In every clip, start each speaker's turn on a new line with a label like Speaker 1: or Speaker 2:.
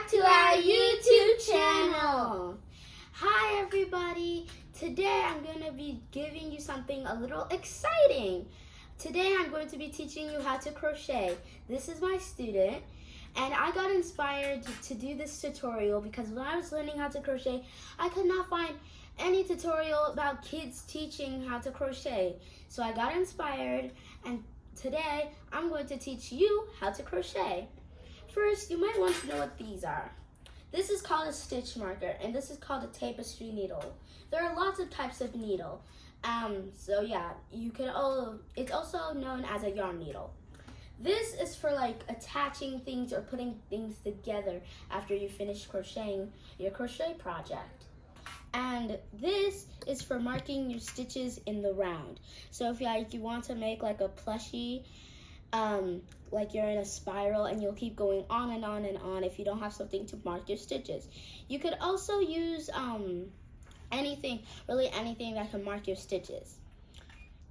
Speaker 1: back to our YouTube channel. Hi everybody. Today I'm going to be giving you something a little exciting. Today I'm going to be teaching you how to crochet. This is my student and I got inspired to do this tutorial because when I was learning how to crochet, I could not find any tutorial about kids teaching how to crochet. So I got inspired and today I'm going to teach you how to crochet. First, you might want to know what these are. This is called a stitch marker, and this is called a tapestry needle. There are lots of types of needle. So yeah, it's also known as a yarn needle. This is for like attaching things or putting things together after you finish crocheting your crochet project. And this is for marking your stitches in the round. So if you want to make like a plushie, like you're in a spiral and you'll keep going on and on and on if you don't have something to mark your stitches. You could also use anything that can mark your stitches.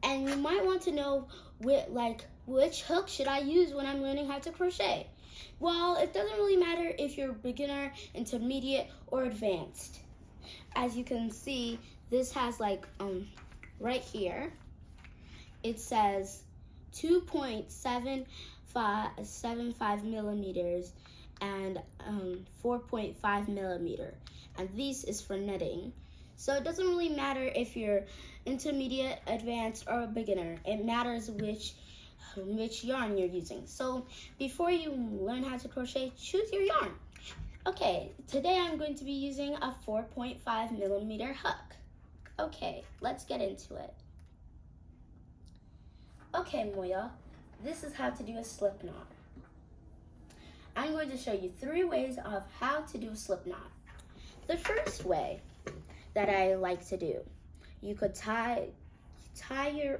Speaker 1: And you might want to know which hook should I use when I'm learning how to crochet. Well, it doesn't really matter if you're beginner, intermediate, or advanced. As you can see, this has right here, it says 2.75 millimeters and 4.5 millimeter, and this is for knitting. So it doesn't really matter if you're intermediate, advanced, or a beginner. It matters which yarn you're using. So before you learn how to crochet, choose your yarn. Okay, today I'm going to be using a 4.5 millimeter hook. Okay, let's get into it. Okay, Moya, this is how to do a slip knot. I'm going to show you 3 ways of how to do a slip knot. The first way that I like to do, you could tie your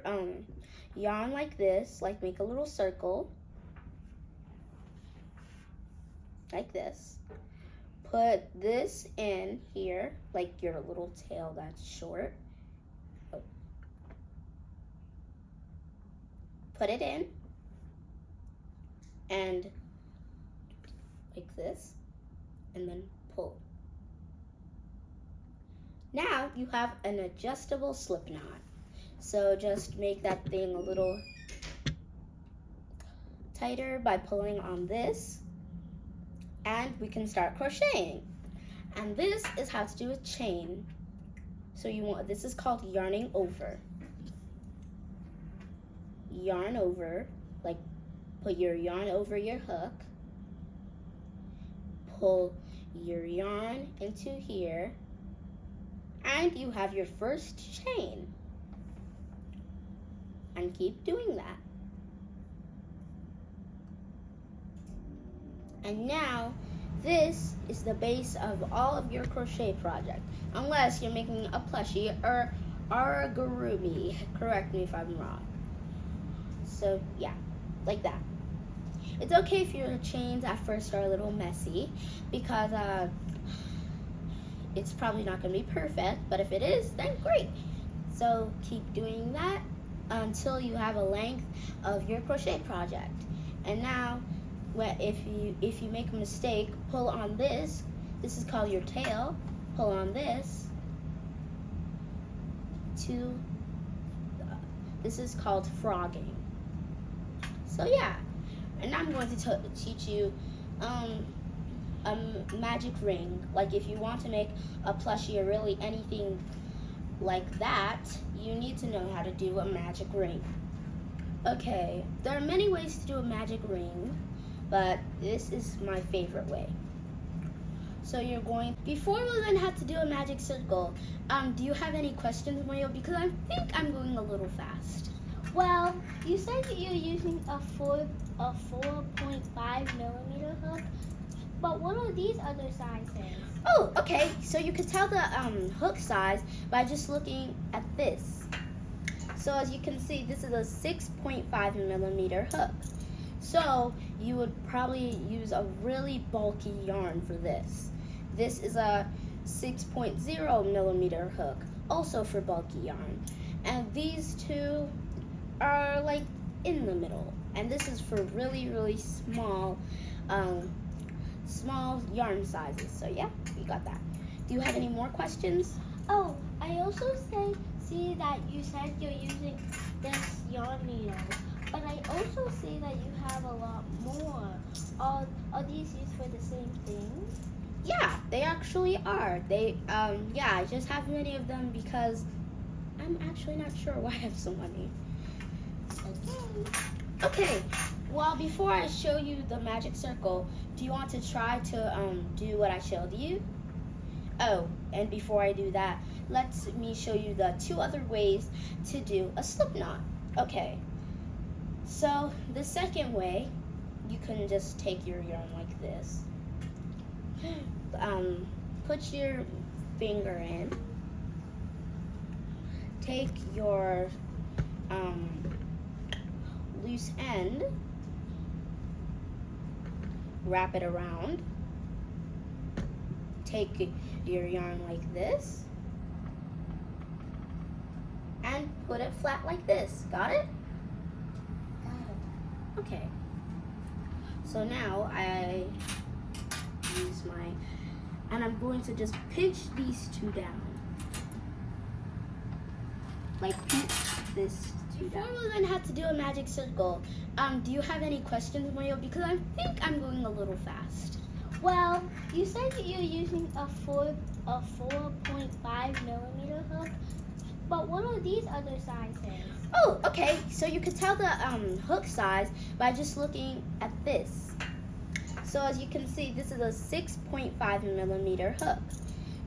Speaker 1: yarn like this, like make a little circle, like this. Put this in here, like your little tail that's short. Put it in, and like this, and then pull. Now you have an adjustable slip knot. So just make that thing a little tighter by pulling on this, and we can start crocheting. And this is how to do a chain. So this is called yarning over. Yarn over, like put your yarn over your hook, pull your yarn into here, and you have your first chain. And keep doing that. And now this is the base of all of your crochet project, unless you're making a plushie or origami. Correct me if I'm wrong. So yeah, like that. It's okay if your chains at first are a little messy because it's probably not going to be perfect, but if it is, then great. So keep doing that until you have a length of your crochet project. And now, if you make a mistake, pull on this. This is called your tail. Pull on this. This is called frogging. So yeah, and I'm going to teach you a magic ring. Like if you want to make a plushie or really anything like that, you need to know how to do a magic ring. Okay, there are many ways to do a magic ring, but this is my favorite way. So before we learn how to do a magic circle, do you have any questions, Mario? Because I think I'm going a little fast.
Speaker 2: Well, you said that you're using a 4.5 millimeter hook, but what are these other sizes?
Speaker 1: Oh, okay. So you could tell the hook size by just looking at this. So as you can see, this is a 6.5 millimeter hook. So you would probably use a really bulky yarn for this. This is a 6.0 millimeter hook, also for bulky yarn. And these two are like in the middle, and this is for really small small yarn sizes. So yeah, we got that. Do you have any more questions?
Speaker 2: Oh, I also see that you said you're using this yarn needle, but I also see that you have a lot more. Are these used for the same thing?
Speaker 1: Yeah, they actually are. Yeah, I just have many of them because I'm actually not sure why I have so many. Okay, well, before I show you the magic circle, do you want to try to do what I showed you? Oh, and before I do that, let me show you the 2 other ways to do a slip knot. Okay, so the second way, you can just take your yarn like this. Put your finger in. Take your loose end, wrap it around. Take your yarn like this and put it flat like this. Got it?
Speaker 2: Got it.
Speaker 1: Okay. So now I use and I'm going to just pinch these 2 down. Like pinch this 2 down. Before we learn how to do a magic circle, do you have any questions, Mario? Because I think I'm going a little fast.
Speaker 2: Well, you said that you're using a 4.5 millimeter hook, but what are these other sizes?
Speaker 1: Oh, okay. So you can tell the hook size by just looking at this. So as you can see, this is a 6.5 millimeter hook.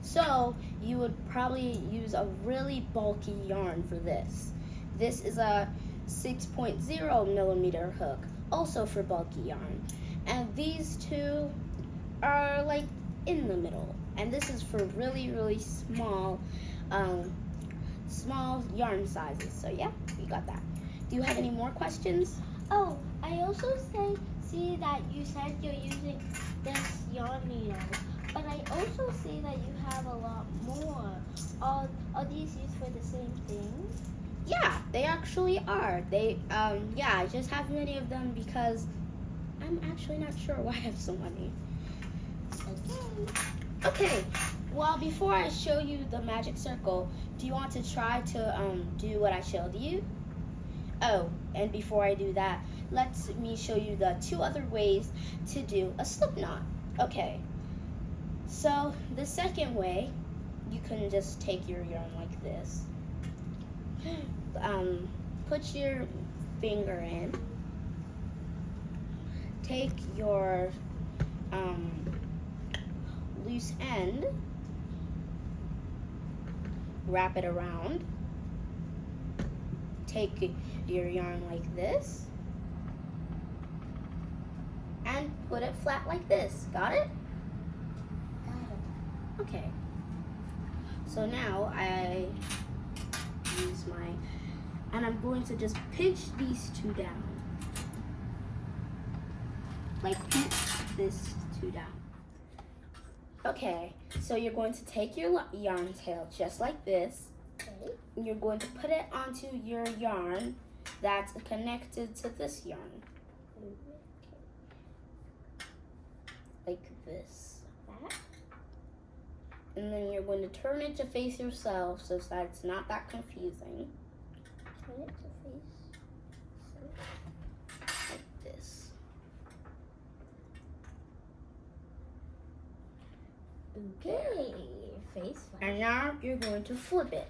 Speaker 1: So you would probably use a really bulky yarn for this. This is a 6.0 millimeter hook, also for bulky yarn. And these 2 are like in the middle. And this is for really, really small yarn sizes. So yeah, we got that. Do you have any more questions?
Speaker 2: Oh, I also see that you said you're using this yarn needle, but I also see that you have a lot more. Are these used for the same thing?
Speaker 1: Yeah, they actually are. Yeah, I just have many of them because I'm actually not sure why I have so many. Okay, well, before I show you the magic circle, do you want to try to do what I showed you? Oh, and before I do that, let me show you the 2 other ways to do a slip knot. Okay, so the second way, you can just take your yarn like this. Put your finger in. Take your loose end, wrap it around. Take your yarn like this and put it flat like this. Got it?
Speaker 2: Got it.
Speaker 1: Okay. So now I use and I'm going to just pinch these 2 down. Like pinch this 2 down. Okay, so you're going to take your yarn tail just like this.
Speaker 2: Okay.
Speaker 1: And you're going to put it onto your yarn that's connected to this yarn. Like this. And then you're going to turn it to face yourself so that it's not that confusing.
Speaker 2: Turn it to face.
Speaker 1: Like this.
Speaker 2: Okay. Face.
Speaker 1: And now you're going to flip it.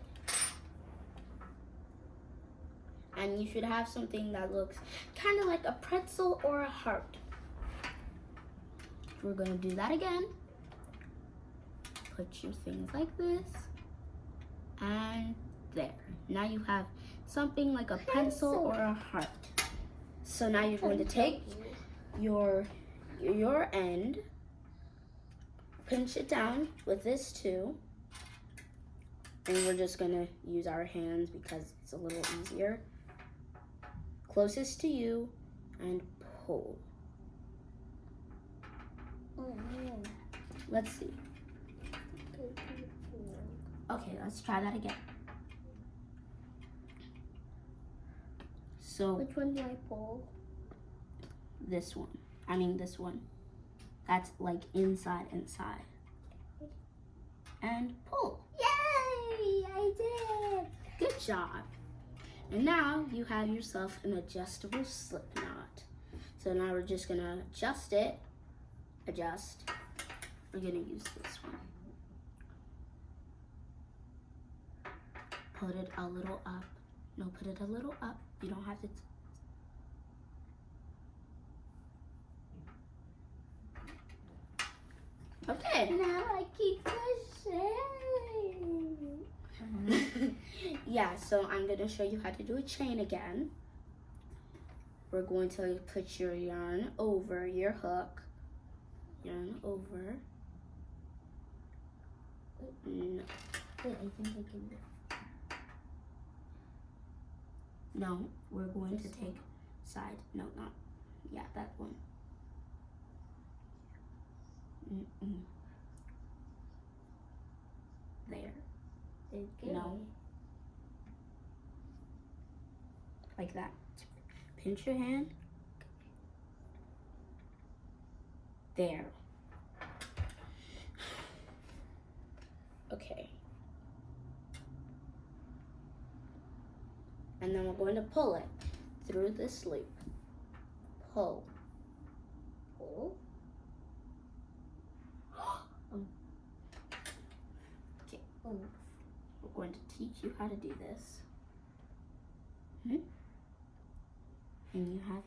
Speaker 1: And you should have something that looks kind of like a pretzel or a heart. We're going to do that again. Put your things like this. And there. Now you have something like a pencil or a heart. So now you're going to take your end, pinch it down with this too. And we're just going to use our hands because it's a little easier. Closest to you and pull.
Speaker 2: Oh man.
Speaker 1: Let's see. Okay, let's try that again. So
Speaker 2: Which one do I pull?
Speaker 1: this one. I mean this one. that's like inside. And pull.
Speaker 2: Yay! I did it!
Speaker 1: Good job. And now you have yourself an adjustable slip knot. So now we're just gonna adjust it. Adjust. We're gonna use this one. Put it a little up. No, put it a little up. You don't have to. Okay.
Speaker 2: Now I keep crocheting.
Speaker 1: Yeah, so I'm going to show you how to do a chain again. We're going to put your yarn over your hook. Yarn over. No.
Speaker 2: Wait, I think I can.
Speaker 1: No, we're going to take side. No, not. Yeah, that one. There.
Speaker 2: Okay.
Speaker 1: No. Like that. Pinch your hand. There. Okay. And then we're going to pull it through this loop. Pull.
Speaker 2: Pull.
Speaker 1: Okay.
Speaker 2: Oh.
Speaker 1: We're going to teach you how to do this. And you have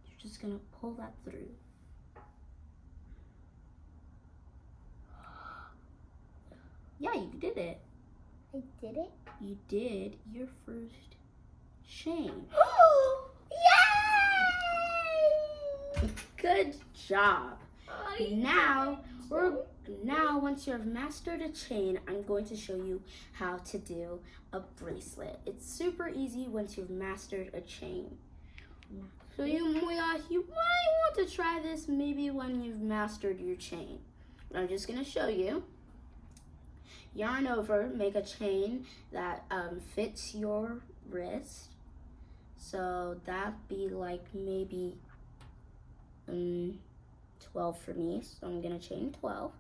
Speaker 1: you're just gonna pull that through. Yeah, you did it.
Speaker 2: I did it?
Speaker 1: You did your first chain.
Speaker 2: Yay!
Speaker 1: Good job. Now once you have mastered a chain, I'm going to show you how to do a bracelet. It's super easy once you've mastered a chain. So you might want to try this maybe when you've mastered your chain. But I'm just going to show you. Yarn over, make a chain that fits your wrist. So that'd be like maybe 12 for me. So I'm going to chain 12.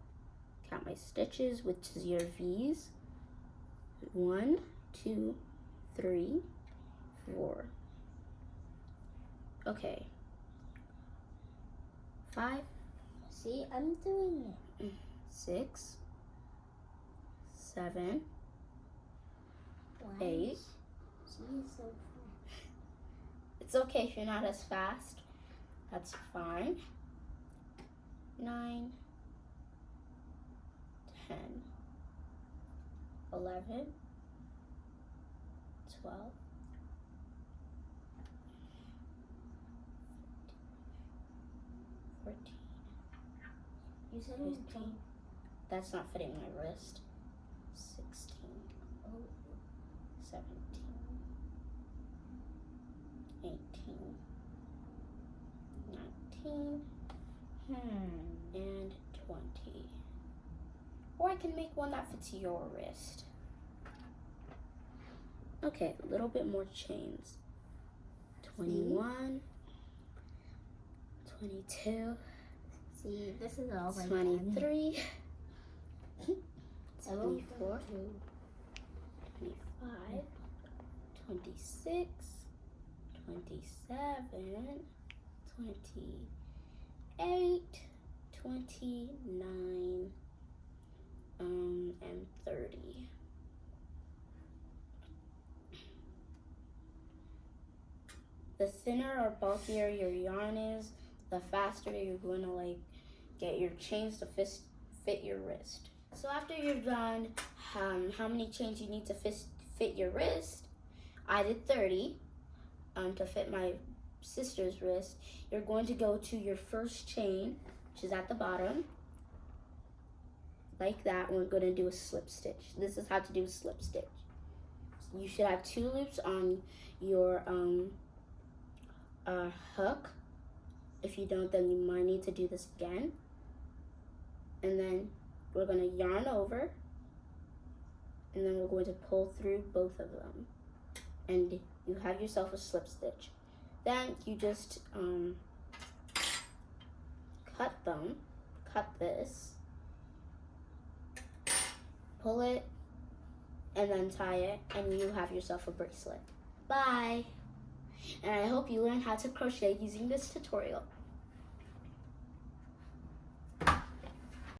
Speaker 1: Count my stitches, which is your V's. 1, 2, 3, 4. Okay. 5.
Speaker 2: See, I'm doing it.
Speaker 1: 6, 7,
Speaker 2: One.
Speaker 1: 8.
Speaker 2: See, it's so fun.
Speaker 1: It's okay if you're not as fast. That's fine. 9, 10, 11, 12, 14,
Speaker 2: You said
Speaker 1: 15. That's not fitting my wrist. 16, 17, 18, 19, and 20. Or I can make one that fits your wrist. Okay, a little bit more chains. 21, 22,
Speaker 2: See, this is all my
Speaker 1: 23,
Speaker 2: 24,
Speaker 1: 24, 25, 26, 27, 28, 29, and 30. The thinner or bulkier your yarn is, the faster you're going to get your chains to fit your wrist. So after you're done, how many chains you need to fit your wrist? I did 30 to fit my sister's wrist. You're going to go to your first chain, which is at the bottom, like that. We're going to do a slip stitch. This is how to do a slip stitch. You should have 2 loops on your hook. If you don't, then you might need to do this again. And then we're going to yarn over, and then we're going to pull through both of them, and you have yourself a slip stitch. Then you just cut them cut this, pull it, and then tie it, and you have yourself a bracelet. Bye! And I hope you learn how to crochet using this tutorial.